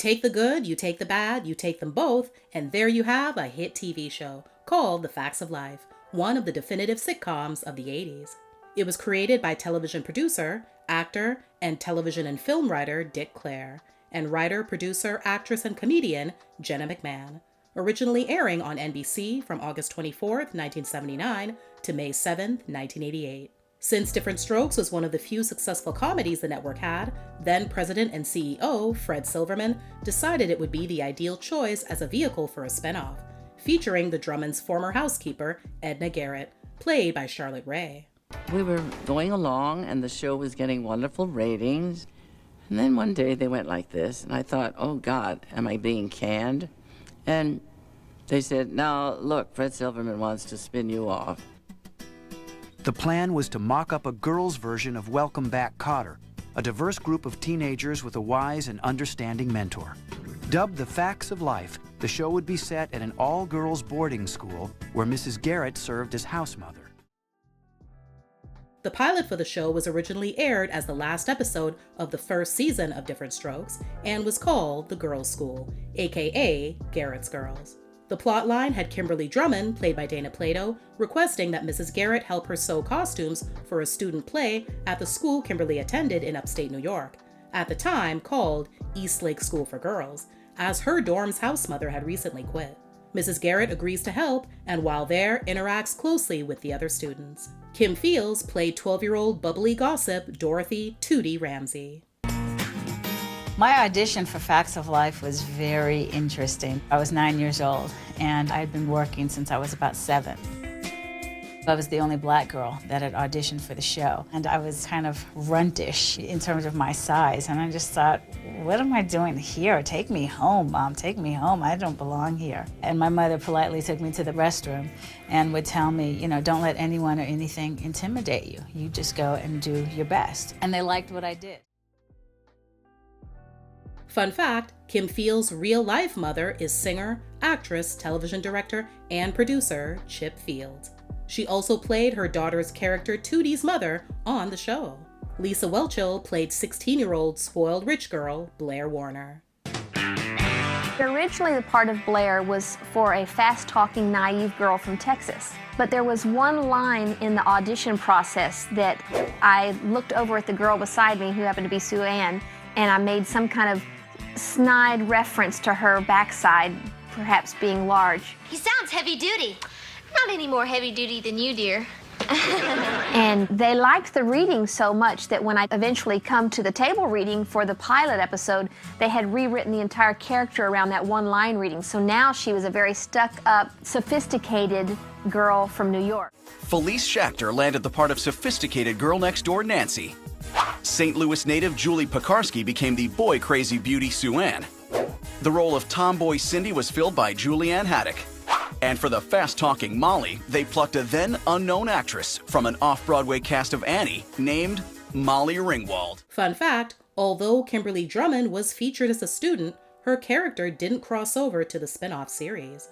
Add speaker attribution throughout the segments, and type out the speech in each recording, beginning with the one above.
Speaker 1: take the good, you take the bad, you take them both, and there you have a hit TV show called The Facts of Life, one of the definitive sitcoms of the 80s. It was created by television producer, actor, and television and film writer Dick Clair, and writer, producer, actress, and comedian Jenna McMahon, originally airing on NBC from August 24, 1979 to May 7, 1988. Since Diff'rent Strokes was one of the few successful comedies the network had, then President and CEO Fred Silverman decided it would be the ideal choice as a vehicle for a spinoff, featuring the Drummonds' former housekeeper, Edna Garrett, played by Charlotte Rae.
Speaker 2: We were going along, and the show was getting wonderful ratings. And then one day they went like this, and I thought, oh, God, am I being canned? And they said, now, look, Fred Silverman wants to spin you off.
Speaker 3: The plan was to mock up a girls' version of Welcome Back, Kotter, a diverse group of teenagers with a wise and understanding mentor. Dubbed The Facts of Life, the show would be set at an all-girls boarding school where Mrs. Garrett served as house mother.
Speaker 1: The pilot for the show was originally aired as the last episode of the first season of Diff'rent Strokes and was called The Girls' School, aka Garrett's Girls. The plotline had Kimberly Drummond, played by Dana Plato, requesting that Mrs. Garrett help her sew costumes for a student play at the school Kimberly attended in upstate New York, at the time called Eastlake School for Girls, as her dorm's house mother had recently quit. Mrs. Garrett agrees to help, and while there, interacts closely with the other students. Kim Fields played 12-year-old bubbly gossip Dorothy Tootie Ramsey.
Speaker 4: My audition for Facts of Life was very interesting. I was 9 years old, and I'd been working since I was about 7. I was the only black girl that had auditioned for the show, and I was kind of runtish in terms of my size, and I just thought, what am I doing here? Take me home, Mom, take me home. I don't belong here. And my mother politely took me to the restroom and would tell me, you know, don't let anyone or anything intimidate you. You just go and do your best. And they liked what I did.
Speaker 1: Fun fact, Kim Fields' real-life mother is singer, actress, television director, and producer Chip Fields. She also played her daughter's character Tootie's mother on the show. Lisa Whelchel played 16-year-old spoiled rich girl Blair Warner.
Speaker 5: Originally, the part of Blair was for a fast-talking, naive girl from Texas. But there was one line in the audition process that I looked over at the girl beside me, who happened to be Sue Ann, and I made some kind of snide reference to her backside, perhaps being large.
Speaker 6: He sounds heavy-duty. Not any more heavy-duty than you, dear.
Speaker 5: And they liked the reading so much that when I eventually come to the table reading for the pilot episode, they had rewritten the entire character around that one line reading. So now she was a very stuck-up, sophisticated girl from New York.
Speaker 7: Felice Schachter landed the part of sophisticated girl next door Nancy. St. Louis native Julie Pekarsky became the boy-crazy beauty Sue Ann. The role of tomboy Cindy was filled by Julianne Haddock. And for the fast-talking Molly, they plucked a then-unknown actress from an off-Broadway cast of Annie named Molly Ringwald.
Speaker 1: Fun fact, although Kimberly Drummond was featured as a student, her character didn't cross over to the spin-off series.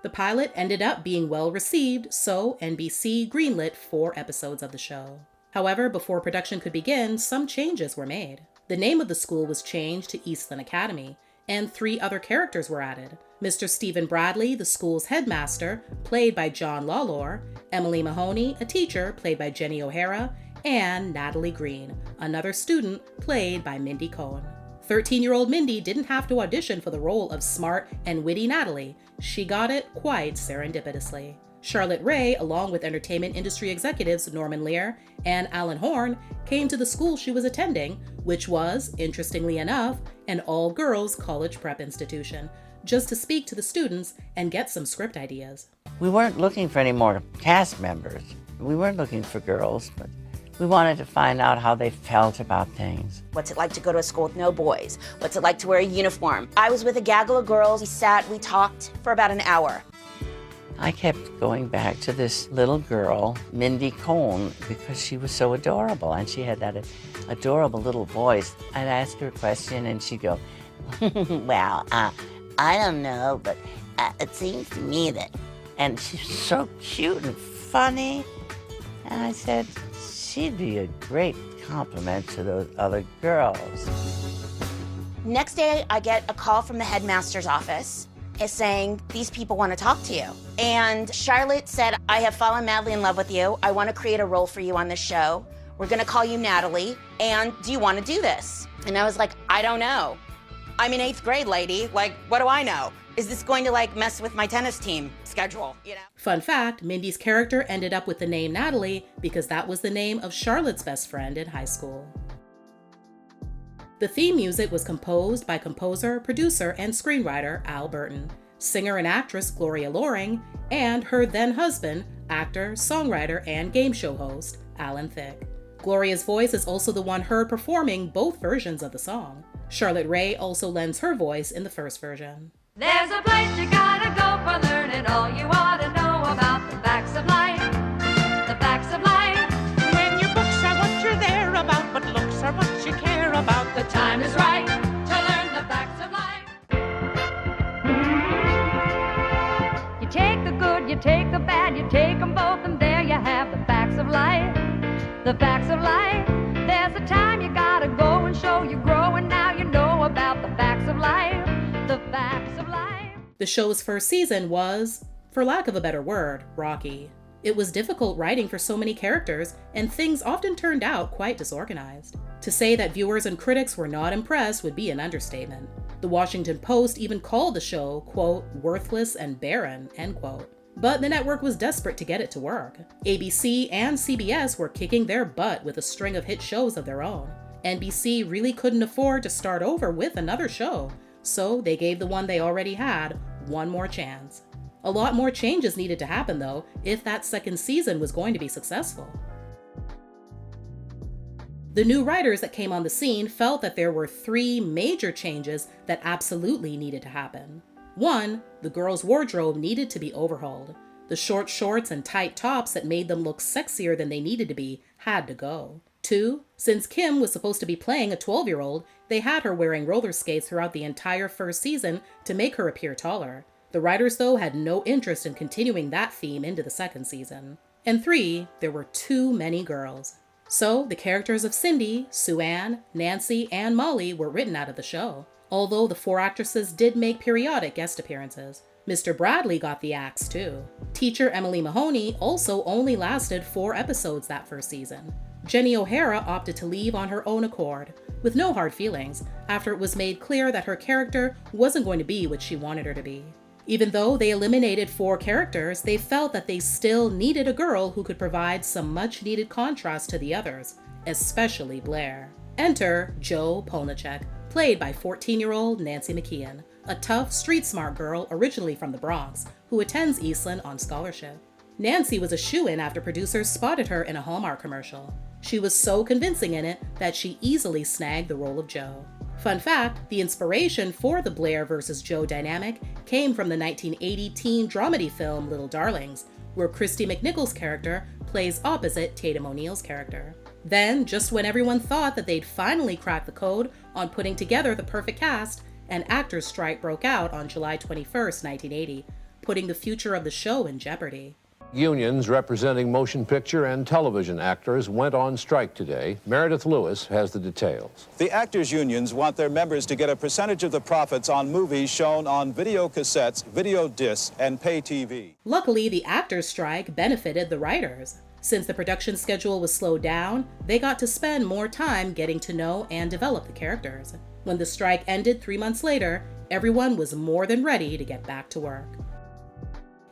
Speaker 1: The pilot ended up being well received, so NBC greenlit 4 episodes of the show. However, before production could begin, some changes were made. The name of the school was changed to Eastland Academy, and 3 other characters were added. Mr. Stephen Bradley, the school's headmaster, played by John Lawlor, Emily Mahoney, a teacher, played by Jenny O'Hara, and Natalie Green, another student, played by Mindy Cohn. 13-year-old Mindy didn't have to audition for the role of smart and witty Natalie. She got it quite serendipitously. Charlotte Rae, along with entertainment industry executives Norman Lear and Alan Horn, came to the school she was attending, which was, interestingly enough, an all-girls college prep institution, just to speak to the students and get some script ideas.
Speaker 2: We weren't looking for any more cast members. We weren't looking for girls, but we wanted to find out how they felt about things.
Speaker 8: What's it like to go to a school with no boys? What's it like to wear a uniform? I was with a gaggle of girls. We talked for about an hour.
Speaker 2: I kept going back to this little girl, Mindy Cohn, because she was so adorable, and she had that adorable little voice. I'd ask her a question, and she'd go, well, I don't know, but it seems to me that... And she's so cute and funny. And I said, she'd be a great compliment to those other girls.
Speaker 8: Next day, I get a call from the headmaster's office saying, these people want to talk to you. And Charlotte said, I have fallen madly in love with you. I want to create a role for you on this show. We're going to call you Natalie. And do you want to do this? And I was like, I don't know. I'm in 8th grade, lady. Like, what do I know? Is this going to like mess with my tennis team schedule, you know?
Speaker 1: Fun fact, Mindy's character ended up with the name Natalie because that was the name of Charlotte's best friend in high school. The theme music was composed by composer, producer, and screenwriter Al Burton, singer and actress Gloria Loring, and her then-husband, actor, songwriter, and game show host Alan Thicke. Gloria's voice is also the one heard performing both versions of the song. Charlotte Rae also lends her voice in the first version.
Speaker 9: There's a place you gotta go for learning all you ought to know about the facts of life. The facts of life.
Speaker 10: When your books are what you're there about, but looks are what you care about.
Speaker 9: The time is right to learn the facts of life. You take the good, you take the bad, you take them both, and there you have the facts of life. The facts of life. There's a time you gotta go and show you grow, and now you know about the facts of life. The facts of life.
Speaker 1: The show's first season was, for lack of a better word, rocky. It was difficult writing for so many characters, and things often turned out quite disorganized. To say that viewers and critics were not impressed would be an understatement. The Washington Post even called the show, quote, worthless and barren, end quote. But the network was desperate to get it to work. ABC and CBS were kicking their butt with a string of hit shows of their own. NBC really couldn't afford to start over with another show, so they gave the one they already had one more chance. A lot more changes needed to happen, though, if that second season was going to be successful. The new writers that came on the scene felt that there were 3 major changes that absolutely needed to happen. 1, the girls' wardrobe needed to be overhauled. The short shorts and tight tops that made them look sexier than they needed to be had to go. 2, since Kim was supposed to be playing a 12-year-old, they had her wearing roller skates throughout the entire first season to make her appear taller. The writers, though, had no interest in continuing that theme into the second season. And 3, there were too many girls. So the characters of Cindy, Sue Ann, Nancy, and Molly were written out of the show, although the 4 actresses did make periodic guest appearances. Mr. Bradley got the axe too. Teacher Emily Mahoney also only lasted 4 episodes that first season. Jenny O'Hara opted to leave on her own accord, with no hard feelings, after it was made clear that her character wasn't going to be what she wanted her to be. Even though they eliminated 4 characters, they felt that they still needed a girl who could provide some much-needed contrast to the others, especially Blair. Enter Jo Polnicek, played by 14-year-old Nancy McKeon, a tough, street-smart girl originally from the Bronx, who attends Eastland on scholarship. Nancy was a shoo-in after producers spotted her in a Hallmark commercial. She was so convincing in it that she easily snagged the role of Jo. Fun fact, the inspiration for the Blair versus Jo dynamic came from the 1980 teen dramedy film Little Darlings, where Christy McNichol's character plays opposite Tatum O'Neal's character. Then, just when everyone thought that they'd finally cracked the code on putting together the perfect cast, an actors' strike broke out on July 21, 1980, putting the future of the show in jeopardy.
Speaker 11: Unions representing motion picture and television actors went on strike today. Meredith Lewis has the details.
Speaker 12: The actors' unions want their members to get a percentage of the profits on movies shown on video cassettes, video discs, and pay TV.
Speaker 1: Luckily, the actors' strike benefited the writers. Since the production schedule was slowed down, they got to spend more time getting to know and develop the characters. When the strike ended 3 months later, everyone was more than ready to get back to work.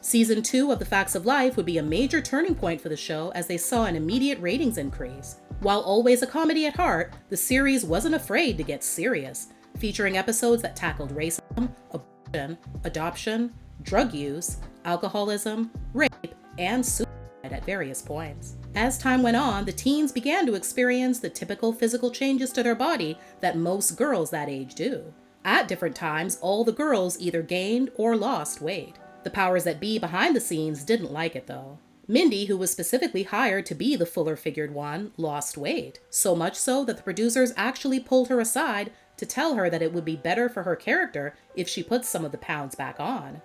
Speaker 1: Season 2 of The Facts of Life would be a major turning point for the show as they saw an immediate ratings increase. While always a comedy at heart, the series wasn't afraid to get serious, featuring episodes that tackled racism, abortion, adoption, drug use, alcoholism, rape, and suicide at various points. As time went on, the teens began to experience the typical physical changes to their body that most girls that age do. At different times, all the girls either gained or lost weight. The powers that be behind the scenes didn't like it, though. Mindy, who was specifically hired to be the fuller-figured one, lost weight, so much so that the producers actually pulled her aside to tell her that it would be better for her character if she put some of the pounds back on.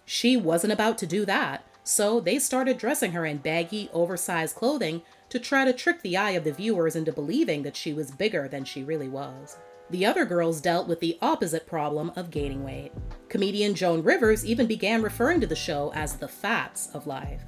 Speaker 1: She wasn't about to do that, so they started dressing her in baggy, oversized clothing to try to trick the eye of the viewers into believing that she was bigger than she really was. The other girls dealt with the opposite problem of gaining weight. Comedian Joan Rivers even began referring to the show as the fats of life.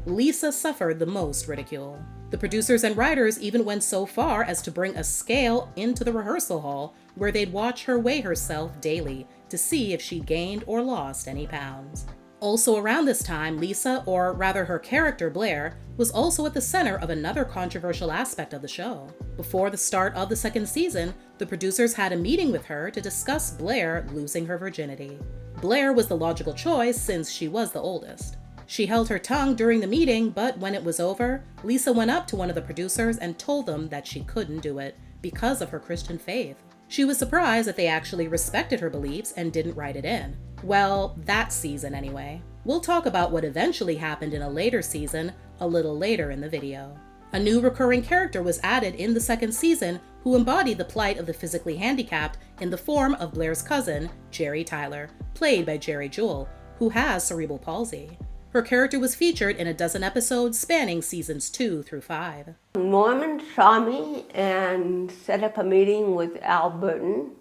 Speaker 1: Lisa suffered the most ridicule. The producers and writers even went so far as to bring a scale into the rehearsal hall where they'd watch her weigh herself daily to see if she gained or lost any pounds. Also around this time, Lisa, or rather her character Blair, was also at the center of another controversial aspect of the show. Before the start of the second season, the producers had a meeting with her to discuss Blair losing her virginity. Blair was the logical choice since she was the oldest. She held her tongue during the meeting, but when it was over, Lisa went up to one of the producers and told them that she couldn't do it because of her Christian faith. She was surprised that they actually respected her beliefs and didn't write it in. Well, that season anyway. We'll talk about what eventually happened in a later season a little later in the video. A new recurring character was added in the second season who embodied the plight of the physically handicapped in the form of Blair's cousin, Jerry Tyler, played by Jerry Jewell, who has cerebral palsy. Her character was featured in a dozen episodes spanning seasons 2 through 5.
Speaker 13: Norman saw me and set up a meeting with Al Burton,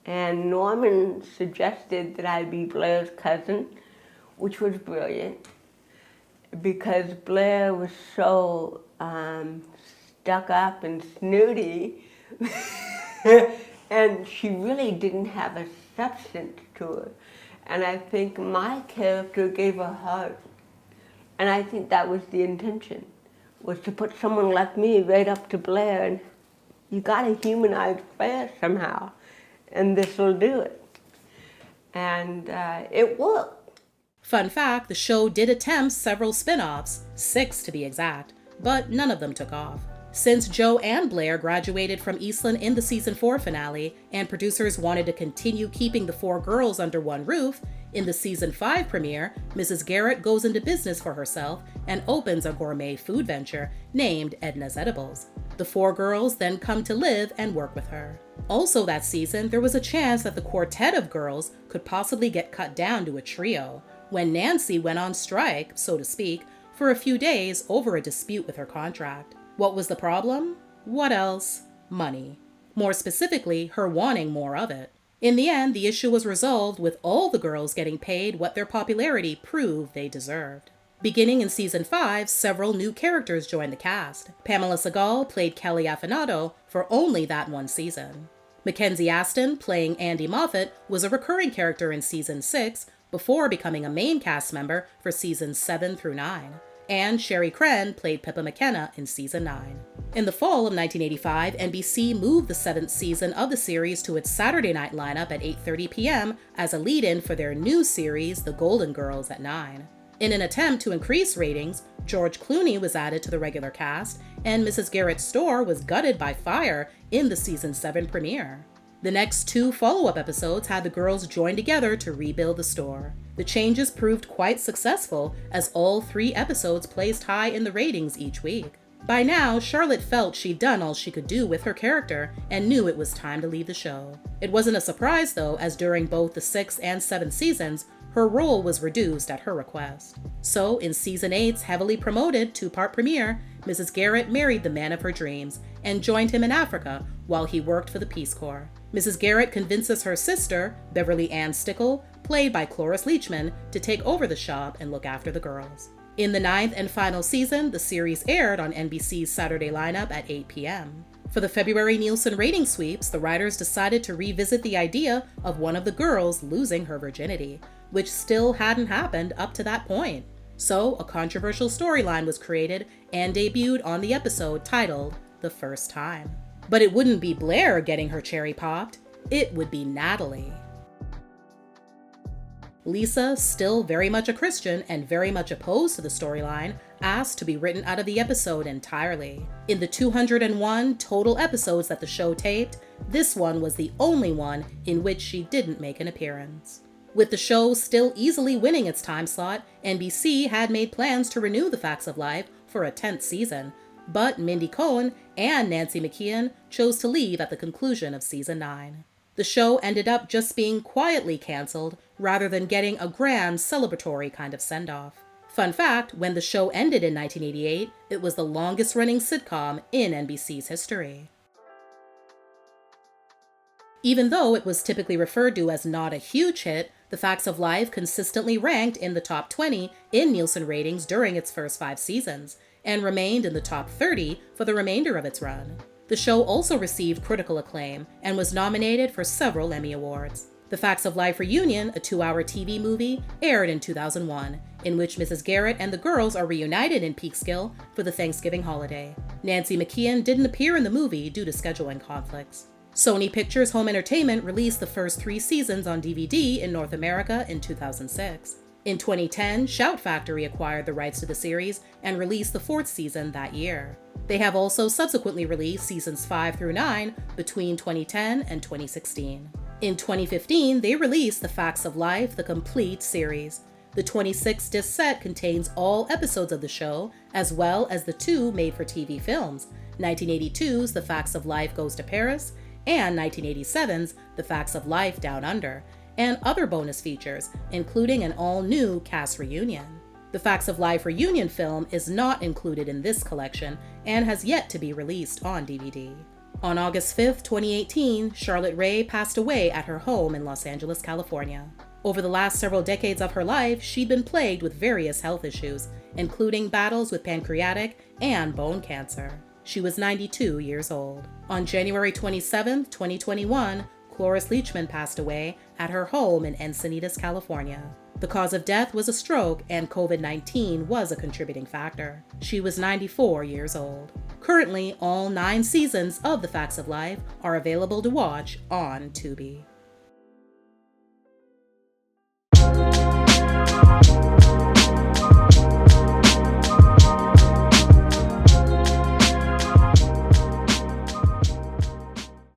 Speaker 13: and Norman suggested that I be Blair's cousin, which was brilliant because Blair was so stuck up and snooty and she really didn't have a substance to her. And I think my character gave her heart. And I think that was the intention, was to put someone like me right up to Blair, and you gotta humanize Blair somehow, and this'll do it. And it worked.
Speaker 1: Fun fact, the show did attempt several spin-offs, 6 to be exact, but none of them took off. Since Joe and Blair graduated from Eastland in the season 4 finale, and producers wanted to continue keeping the 4 girls under one roof, in the season 5 premiere, Mrs. Garrett goes into business for herself and opens a gourmet food venture named Edna's Edibles. The 4 girls then come to live and work with her. Also that season, there was a chance that the quartet of girls could possibly get cut down to a trio, when Nancy went on strike, so to speak, for a few days over a dispute with her contract. What was the problem? What else? Money. More specifically, her wanting more of it. In the end, the issue was resolved with all the girls getting paid what their popularity proved they deserved. Beginning in season 5, several new characters joined the cast. Pamela Segal played Kelly Affinado for only that one season. Mackenzie Aston, playing Andy Moffat, was a recurring character in season 6 before becoming a main cast member for seasons 7 through 9. And Sherry Crenn played Pippa McKenna in season 9. In the fall of 1985, NBC moved the 7th season of the series to its Saturday night lineup at 8:30 p.m. as a lead-in for their new series, The Golden Girls, at 9. In an attempt to increase ratings, George Clooney was added to the regular cast, and Mrs. Garrett's store was gutted by fire in the season 7 premiere. The next 2 follow-up episodes had the girls join together to rebuild the store. The changes proved quite successful, as all 3 episodes placed high in the ratings each week. By now, Charlotte felt she'd done all she could do with her character and knew it was time to leave the show. It wasn't a surprise though, as during both the 6th and 7th seasons, her role was reduced at her request. So, in season 8's heavily promoted 2-part premiere, Mrs. Garrett married the man of her dreams and joined him in Africa while he worked for the Peace Corps. Mrs. Garrett convinces her sister, Beverly Ann Stickle, played by Cloris Leachman, to take over the shop and look after the girls. In the 9th and final season, the series aired on NBC's Saturday lineup at 8 p.m. For the February Nielsen rating sweeps, the writers decided to revisit the idea of one of the girls losing her virginity, which still hadn't happened up to that point. So, a controversial storyline was created and debuted on the episode titled The First Time. But it wouldn't be Blair getting her cherry popped, it would be Natalie. Lisa, still very much a Christian and very much opposed to the storyline, asked to be written out of the episode entirely. In the 201 total episodes that the show taped, this one was the only one in which she didn't make an appearance. With the show still easily winning its time slot, NBC had made plans to renew The Facts of Life for a 10th season, but Mindy Cohn and Nancy McKeon chose to leave at the conclusion of season 9. The show ended up just being quietly canceled rather than getting a grand celebratory kind of send-off. Fun fact, when the show ended in 1988, it was the longest-running sitcom in NBC's history. Even though it was typically referred to as not a huge hit, The Facts of Life consistently ranked in the top 20 in Nielsen ratings during its first 5 seasons, and remained in the top 30 for the remainder of its run. The show also received critical acclaim and was nominated for several Emmy Awards. The Facts of Life Reunion, a 2-hour TV movie, aired in 2001, in which Mrs. Garrett and the girls are reunited in Peekskill for the Thanksgiving holiday. Nancy McKeon didn't appear in the movie due to scheduling conflicts. Sony Pictures Home Entertainment released the first 3 seasons on DVD in North America in 2006. In 2010, Shout Factory acquired the rights to the series and released the 4th season that year. They have also subsequently released seasons 5 through 9 between 2010 and 2016. In 2015, they released The Facts of Life, the complete series. The 26-disc set contains all episodes of the show, as well as the 2 made-for-TV films, 1982's The Facts of Life Goes to Paris, and 1987's The Facts of Life Down Under, and other bonus features, including an all-new cast reunion. The Facts of Life reunion film is not included in this collection and has yet to be released on DVD. On August 5, 2018, Charlotte Rae passed away at her home in Los Angeles, California. Over the last several decades of her life, she'd been plagued with various health issues, including battles with pancreatic and bone cancer. She was 92 years old. On January 27, 2021, Cloris Leachman passed away at her home in Encinitas, California. The cause of death was a stroke, and COVID-19 was a contributing factor. She was 94 years old. Currently, all 9 seasons of The Facts of Life are available to watch on Tubi.